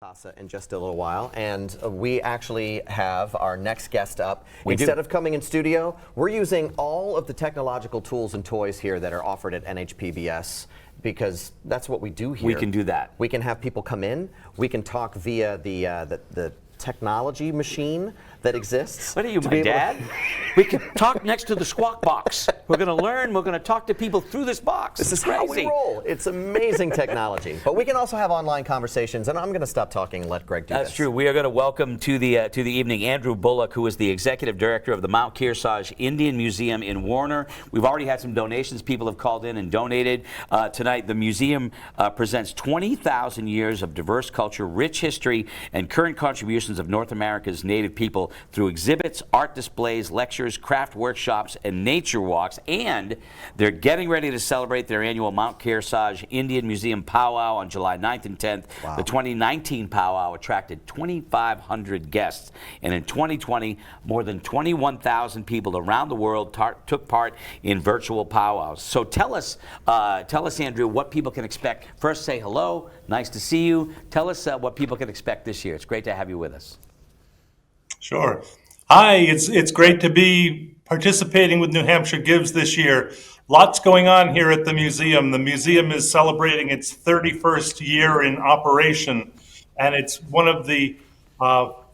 Casa in just a little while, and we actually have our next guest up. Instead of coming in studio, we're using all of the technological tools and toys here that are offered at NHPBS because that's what we do here. We can do that. We can have people come in. We can talk via the technology machine that exists. What are you, my dad? We can talk next to the squawk box. We're going to learn. We're going to talk to people through this box. This is how we roll. It's amazing technology. But we can also have online conversations, and I'm going to stop talking and let Greg do this. That's true. We are going to welcome to the evening Andrew Bullock, who is the executive director of the Mount Kearsage Indian Museum in Warner. We've already had some donations. People have called in and donated. Tonight, the museum presents 20,000 years of diverse culture, rich history, and current contributions of North America's native people through exhibits, art displays, lectures, craft workshops, and nature walks. And they're getting ready to celebrate their annual Mount Kearsage Indian Museum powwow on July 9th and 10th. Wow. The 2019 powwow attracted 2,500 guests. And in 2020, more than 21,000 people around the world took part in virtual powwows. So tell us, Andrew, what people can expect. First, say hello. Nice to see you. Tell us what people can expect this year. It's great to have you with us. Sure. Hi, it's great to be participating with New Hampshire Gives this year. Lots going on here at the museum. The museum is celebrating its 31st year in operation, and it's one of the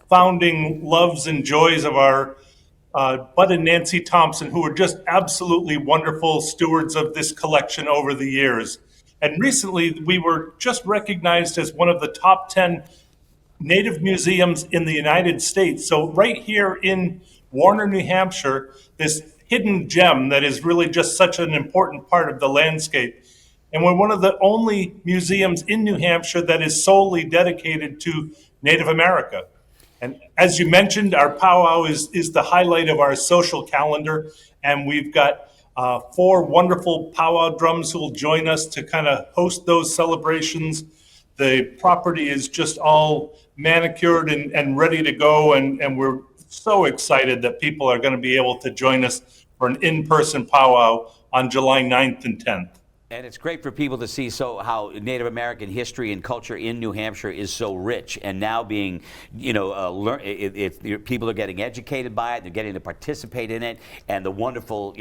founding loves and joys of our Bud and Nancy Thompson, who are just absolutely wonderful stewards of this collection over the years. And recently, we were just recognized as one of the top 10 Native museums in the United States. So right here in Warner, New Hampshire, this hidden gem that is really just such an important part of the landscape. And we're one of the only museums in New Hampshire that is solely dedicated to Native America. And as you mentioned, our powwow is the highlight of our social calendar. And we've got 4 wonderful powwow drums who will join us to kind of host those celebrations. The property is just all manicured and ready to go, and we're so excited that people are going to be able to join us for an in-person powwow on July 9th and 10th. And it's great for people to see how Native American history and culture in New Hampshire is so rich, and now being, people are getting educated by it. They're getting to participate in it, and the wonderful,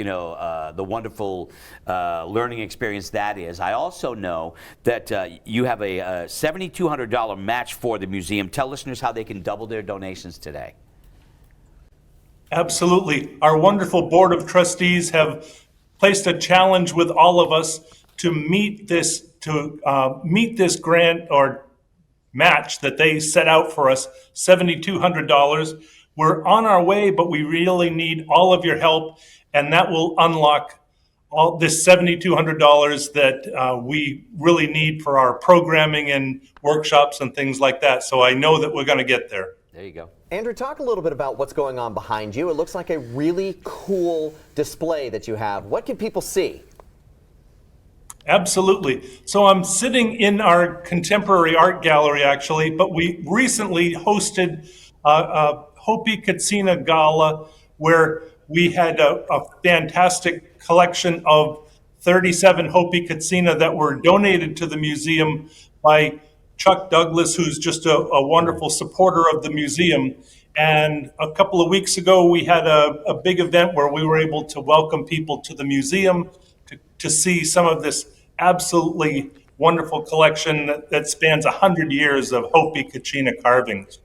learning experience that is. I also know that you have a $7,200 match for the museum. Tell listeners how they can double their donations today. Absolutely. Our wonderful board of trustees have placed a challenge with all of us to meet this grant or match that they set out for us, $7,200. We're on our way, but we really need all of your help, and that will unlock all this $7,200 that we really need for our programming and workshops and things like that. So I know that we're going to get there. There you go. Andrew, talk a little bit about what's going on behind you. It looks like a really cool display that you have. What can people see? Absolutely. So I'm sitting in our contemporary art gallery, actually, but we recently hosted a Hopi Katsina Gala where we had a fantastic collection of 37 Hopi Katsina that were donated to the museum by Chuck Douglas, who's just a wonderful supporter of the museum. And a couple of weeks ago, we had a big event where we were able to welcome people to the museum to see some of this absolutely wonderful collection that spans 100 years of Hopi Kachina carvings.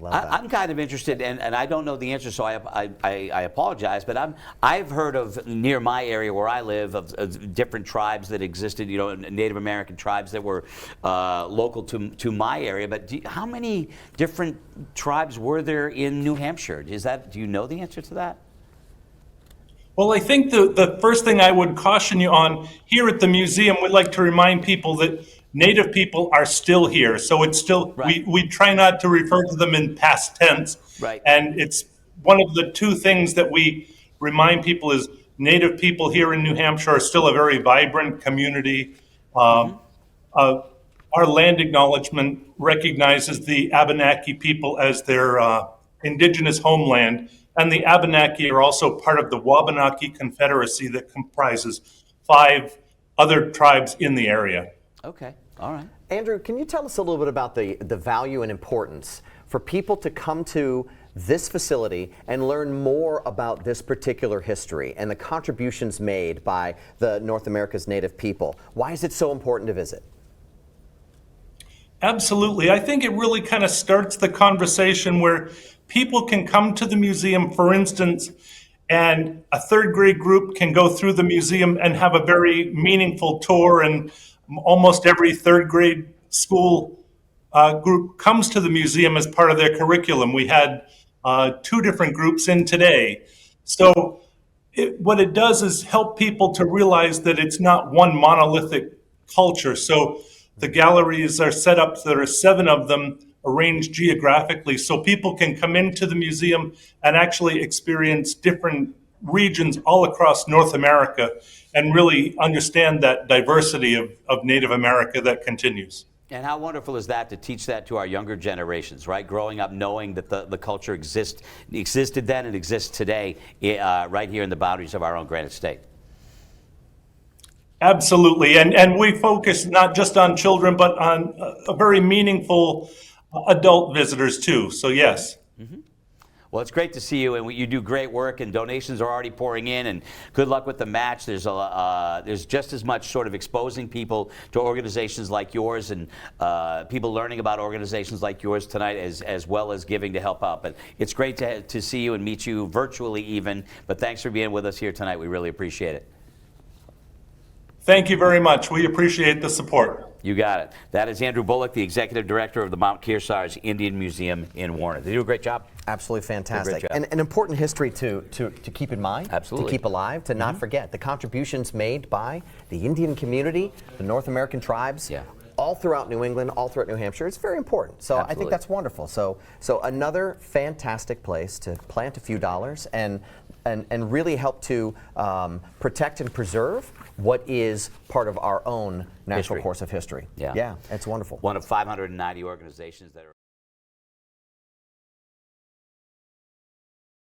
I'm kind of interested, and I don't know the answer, so I apologize, but I've heard of, near my area where I live, of different tribes that existed, Native American tribes that were local to my area. But how many different tribes were there in New Hampshire? Do you know the answer to that? Well, I think the first thing I would caution you on, here at the museum, we'd like to remind people that Native people are still here. So it's still, right. we try not to refer to them in past tense. Right. And it's one of the 2 things that we remind people is Native people here in New Hampshire are still a very vibrant community. Our land acknowledgement recognizes the Abenaki people as their indigenous homeland. And the Abenaki are also part of the Wabanaki Confederacy that comprises 5 other tribes in the area. Okay. All right. Andrew, can you tell us a little bit about the value and importance for people to come to this facility and learn more about this particular history and the contributions made by the North America's native people? Why is it so important to visit? Absolutely. I think it really kind of starts the conversation where people can come to the museum, for instance, and a third grade group can go through the museum and have a very meaningful tour, and almost every third grade school group comes to the museum as part of their curriculum. We had 2 different groups in today. So what it does is help people to realize that it's not one monolithic culture. So the galleries are set up, there are 7 of them arranged geographically, so people can come into the museum and actually experience different regions all across North America and really understand that diversity of Native America that continues. And how wonderful is that to teach that to our younger generations, right? Growing up knowing that the culture existed then and exists today right here in the boundaries of our own Granite State. Absolutely, and we focus not just on children, but on a very meaningful adult visitors too, so yes. Well, it's great to see you, and you do great work, and donations are already pouring in, and good luck with the match. There's just as much sort of exposing people to organizations like yours and people learning about organizations like yours tonight as well as giving to help out. But it's great to see you and meet you virtually even, but thanks for being with us here tonight. We really appreciate it. Thank you very much. We appreciate the support. You got it. That is Andrew Bullock, the Executive Director of the Mount Kearsage Indian Museum in Warner. They do a great job. Absolutely fantastic. job. And an important history to keep in mind, Absolutely. to keep alive, to not forget. The contributions made by the Indian community, the North American tribes, all throughout New England, all throughout New Hampshire. It's very important. So I think that's wonderful. So another fantastic place to plant a few dollars and really help to protect and preserve what is part of our own natural course of history. Yeah. Yeah, it's wonderful. One of 590 organizations that are